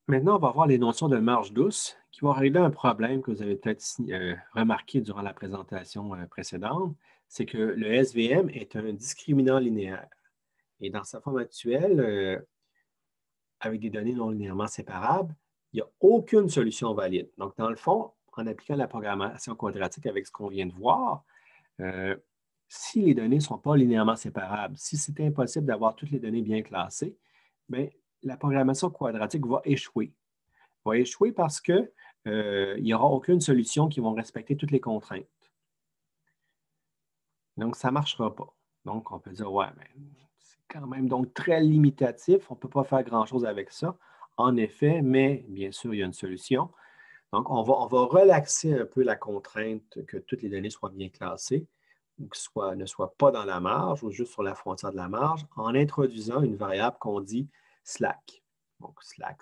Maintenant, on va voir les notions de marge douce qui vont régler un problème que vous avez peut-être remarqué durant la présentation précédente. C'est que le SVM est un discriminant linéaire. Et dans sa forme actuelle, avec des données non linéairement séparables, il n'y a aucune solution valide. Donc, dans le fond, en appliquant la programmation quadratique avec ce qu'on vient de voir, euh, si les données ne sont pas linéairement séparables, si c'est impossible d'avoir toutes les données bien classées, bien, la programmation quadratique va échouer parce que, il n'y aura aucune solution qui va respecter toutes les contraintes. Donc, ça ne marchera pas. Donc, on peut dire, ouais, mais c'est quand même donc très limitatif. On ne peut pas faire grand-chose avec ça. En effet, mais bien sûr, il y a une solution. Donc, on va relaxer un peu la contrainte que toutes les données soient bien classées ou ne soient pas dans la marge ou juste sur la frontière de la marge en introduisant une variable qu'on dit slack. Donc, slack,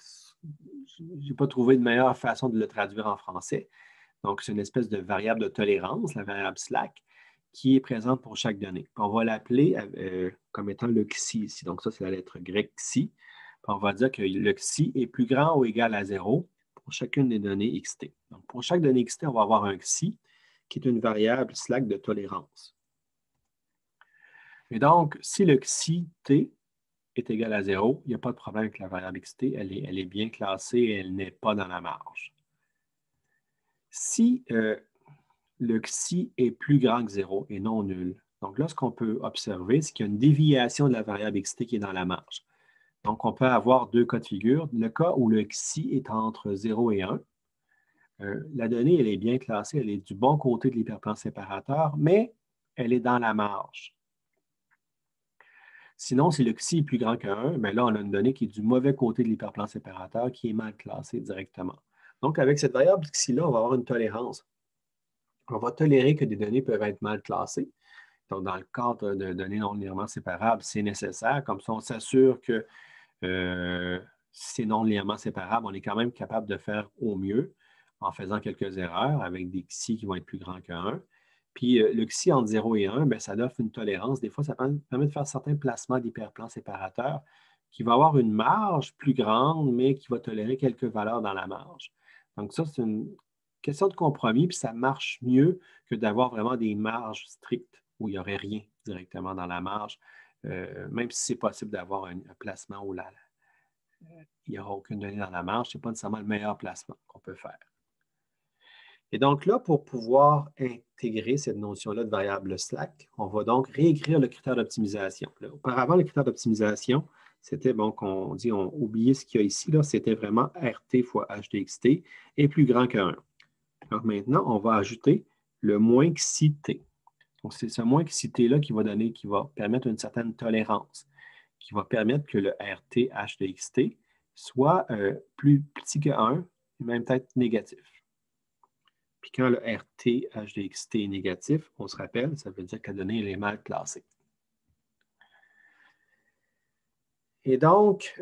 je n'ai pas trouvé de meilleure façon de le traduire en français. Donc, c'est une espèce de variable de tolérance, la variable slack, qui est présente pour chaque donnée. Puis on va l'appeler comme étant le xi ici. Donc, ça, c'est la lettre grecque xi. Puis on va dire que le xi est plus grand ou égal à 0 pour chacune des données xt. Donc, pour chaque donnée xt, on va avoir un xi qui est une variable slack de tolérance. Et donc, si le xi t est égal à 0, il n'y a pas de problème avec la variable xt. Elle est bien classée et elle n'est pas dans la marge. Si le xi est plus grand que 0 et non nul. Donc là, ce qu'on peut observer, c'est qu'il y a une déviation de la variable xt qui est dans la marge. Donc, on peut avoir deux cas de figure. Le cas où le xi est entre 0 et 1, la donnée, elle est bien classée, elle est du bon côté de l'hyperplan séparateur, mais elle est dans la marge. Sinon, si le xi est plus grand que 1, bien là, on a une donnée qui est du mauvais côté de l'hyperplan séparateur, qui est mal classée directement. Donc, avec cette variable xi-là, on va avoir une tolérance. On va tolérer que des données peuvent être mal classées. Donc, dans le cadre de données non linéairement séparables, c'est nécessaire. Comme ça, on s'assure que si c'est non linéairement séparable, on est quand même capable de faire au mieux en faisant quelques erreurs avec des xi qui vont être plus grands que 1. Puis le xi entre 0 et 1, bien, ça offre une tolérance. Des fois, ça permet de faire certains placements d'hyperplans séparateurs qui va avoir une marge plus grande, mais qui va tolérer quelques valeurs dans la marge. Donc, ça, c'est une question de compromis, puis ça marche mieux que d'avoir vraiment des marges strictes où il n'y aurait rien directement dans la marge, même si c'est possible d'avoir un placement où il n'y aura aucune donnée dans la marge, ce n'est pas nécessairement le meilleur placement qu'on peut faire. Et donc là, pour pouvoir intégrer cette notion-là de variable slack, on va donc réécrire le critère d'optimisation. Auparavant, le critère d'optimisation, c'était, bon, qu'on dit, on oubliait ce qu'il y a ici, là, c'était vraiment RT fois HDXT est plus grand que 1. Alors maintenant, on va ajouter le moins xi t. Donc, c'est ce moins xi t-là qui va permettre une certaine tolérance, qui va permettre que le RT HDXT soit plus petit que 1, et même peut-être négatif. Puis quand le RT HDXT est négatif, on se rappelle, ça veut dire que la donnée elle est mal classée. Et donc,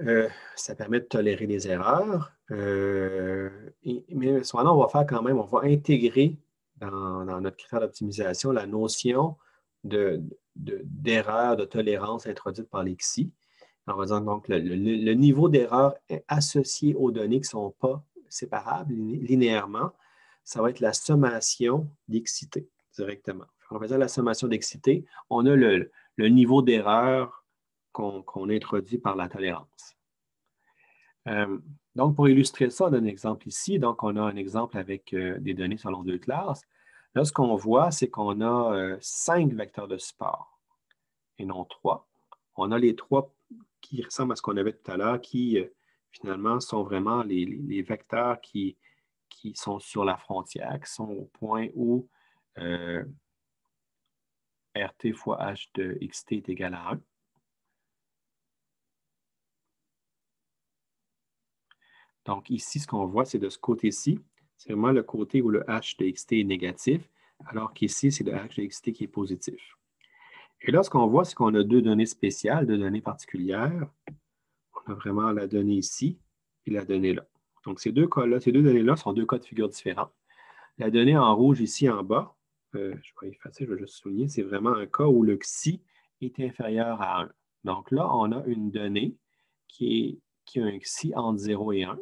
ça permet de tolérer les erreurs. Mais cependant, on va faire quand même, on va intégrer dans notre critère d'optimisation la notion d'erreur, de tolérance introduite par l'XI. On va dire donc le niveau d'erreur associé aux données qui ne sont pas séparables linéairement, ça va être la sommation d'excité directement. On va dire la sommation d'excité, on a le niveau d'erreur qu'on introduit par la tolérance. Donc, pour illustrer ça, on a un exemple ici. Donc, on a un exemple avec des données selon deux classes. Là, ce qu'on voit, c'est qu'on a 5 vecteurs de support et non 3. On a les 3 qui ressemblent à ce qu'on avait tout à l'heure, qui finalement sont vraiment les vecteurs qui sont sur la frontière, qui sont au point où RT fois H de XT est égal à 1. Donc ici, ce qu'on voit, c'est de ce côté-ci, c'est vraiment le côté où le H de XT est négatif, alors qu'ici, c'est le H de XT qui est positif. Et là, ce qu'on voit, c'est qu'on a deux données spéciales, deux données particulières. On a vraiment la donnée ici et la donnée là. Donc ces deux cas-là, ces deux données-là sont deux cas de figure différents. La donnée en rouge ici en bas, je vais effacer, je vais juste souligner, c'est vraiment un cas où le xi est inférieur à 1. Donc là, on a une donnée qui a un xi entre 0 et 1.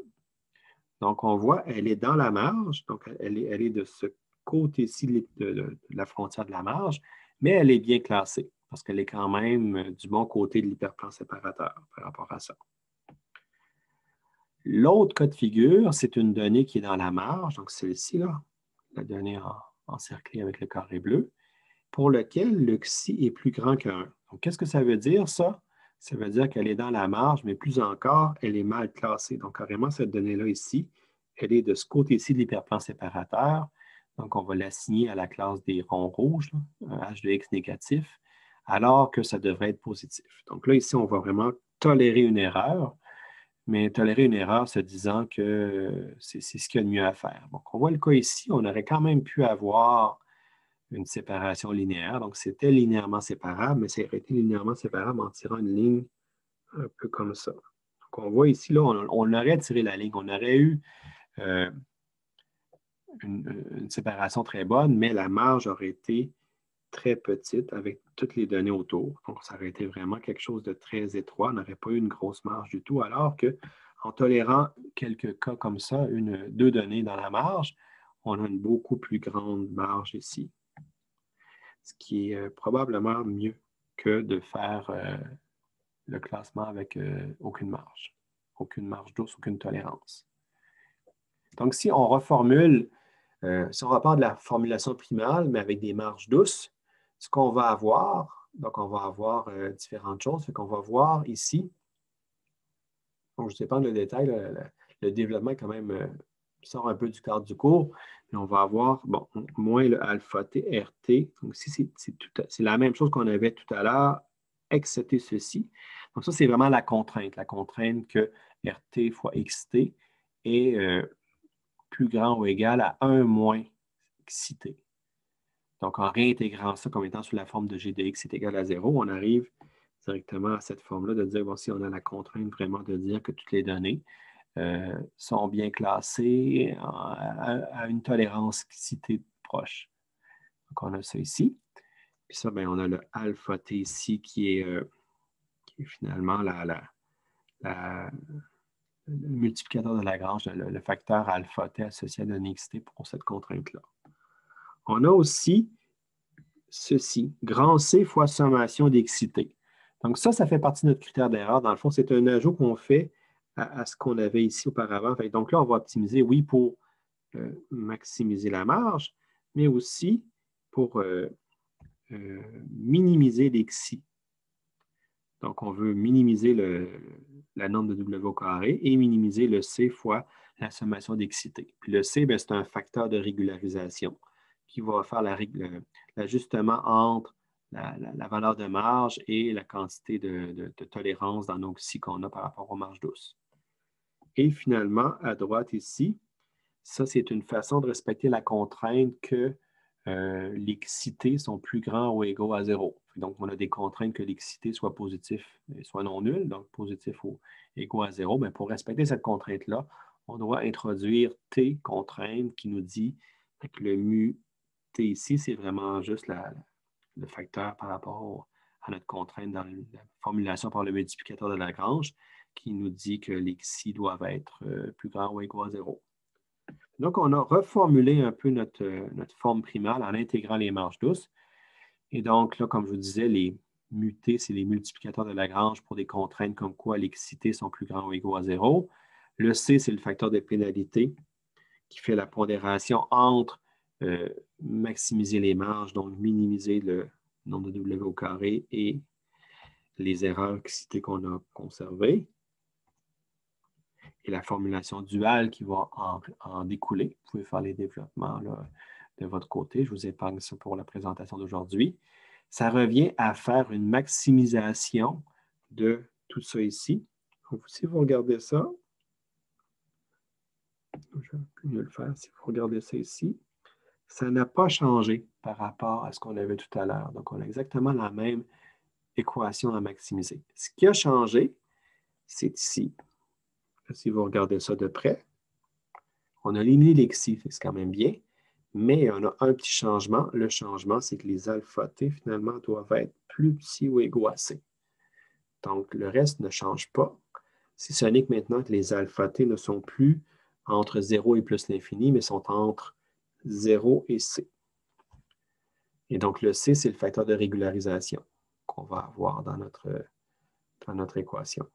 Donc, on voit, elle est dans la marge, donc elle est de ce côté-ci de la frontière de la marge, mais elle est bien classée parce qu'elle est quand même du bon côté de l'hyperplan séparateur par rapport à ça. L'autre cas de figure, c'est une donnée qui est dans la marge, donc celle-ci, là, la donnée encerclée avec le carré bleu, pour lequel le xi est plus grand que 1. Donc, qu'est-ce que ça veut dire, ça? Ça veut dire qu'elle est dans la marge, mais plus encore, elle est mal classée. Donc, carrément, cette donnée-là ici, elle est de ce côté-ci de l'hyperplan séparateur. Donc, on va l'assigner à la classe des ronds rouges, là, un h de x négatif, alors que ça devrait être positif. Donc là, ici, on va vraiment tolérer une erreur, mais tolérer une erreur se disant que c'est ce qu'il y a de mieux à faire. Donc, on voit le cas ici, on aurait quand même pu avoir une séparation linéaire. Donc, c'était linéairement séparable, mais ça aurait été linéairement séparable en tirant une ligne un peu comme ça. Donc, on voit ici, là, on aurait tiré la ligne. On aurait eu euh, une séparation très bonne, mais la marge aurait été très petite avec toutes les données autour. Donc, ça aurait été vraiment quelque chose de très étroit. On n'aurait pas eu une grosse marge du tout, alors qu'en tolérant quelques cas comme ça, deux données dans la marge, on a une beaucoup plus grande marge ici. Ce qui est probablement mieux que de faire le classement avec aucune marge douce, aucune tolérance. Donc, si on reformule, si on repart de la formulation primale, mais avec des marges douces, ce qu'on va avoir, donc on va avoir différentes choses. Fait qu'on va voir ici, donc je ne sais pas le détail, le développement quand même sort un peu du cadre du cours, mais on va avoir, bon, moins le alpha t RT. Donc, ici, c'est la même chose qu'on avait tout à l'heure, excepté ceci. Donc, ça, c'est vraiment la contrainte que RT fois XT est plus grand ou égal à 1 moins XT. Donc, en réintégrant ça comme étant sous la forme de g de x est égal à 0, on arrive directement à cette forme-là de dire, voici, on a la contrainte vraiment de dire que toutes les données sont bien classées à une tolérance citée proche. Donc, on a ça ici. Puis ça, bien, on a le alpha t ici qui est finalement le multiplicateur de Lagrange, le facteur alpha t associé à la donnée xt pour cette contrainte-là. On a aussi ceci, grand C fois sommation d'excité. Donc ça fait partie de notre critère d'erreur. Dans le fond, c'est un ajout qu'on fait à ce qu'on avait ici auparavant. Donc là, on va optimiser, oui, pour maximiser la marge, mais aussi pour minimiser l'exi. Donc, on veut minimiser la norme de W au carré et minimiser le C fois la sommation d'excité. Puis le C, c'est un facteur de régularisation qui va faire l'ajustement entre la valeur de marge et la quantité de tolérance dans nos xi qu'on a par rapport aux marges douces. Et finalement, à droite ici, ça, c'est une façon de respecter la contrainte que les excités sont plus grands ou égaux à 0. Donc, on a des contraintes que l'excité soit positif et soit non nul, donc positif ou égaux à 0. Mais pour respecter cette contrainte-là, on doit introduire T contrainte qui nous dit que le mu T ici, c'est vraiment juste le facteur par rapport à notre contrainte dans la formulation par le multiplicateur de Lagrange qui nous dit que les xi doivent être plus grands ou égaux à 0. Donc, on a reformulé un peu notre forme primale en intégrant les marges douces. Et donc, là, comme je vous disais, les mutés, c'est les multiplicateurs de Lagrange pour des contraintes comme quoi les xcités sont plus grands ou égaux à 0. Le C, c'est le facteur de pénalité qui fait la pondération entre maximiser les marges, donc minimiser le nombre de W au carré et les erreurs xcitées qu'on a conservées. Et la formulation duale qui va en découler. Vous pouvez faire les développements là, de votre côté. Je vous épargne ça pour la présentation d'aujourd'hui. Ça revient à faire une maximisation de tout ça ici. Donc, si vous regardez ça, je vais mieux le faire. Si vous regardez ça ici, ça n'a pas changé par rapport à ce qu'on avait tout à l'heure. Donc, on a exactement la même équation à maximiser. Ce qui a changé, c'est ici. Si vous regardez ça de près, on a éliminé les xi, c'est quand même bien, mais on a un petit changement. Le changement, c'est que les alpha t, finalement, doivent être plus petits ou égaux à c. Donc, le reste ne change pas. Si ce n'est que maintenant que les alpha t ne sont plus entre 0 et plus l'infini, mais sont entre 0 et c. Et donc, le c, c'est le facteur de régularisation qu'on va avoir dans notre équation.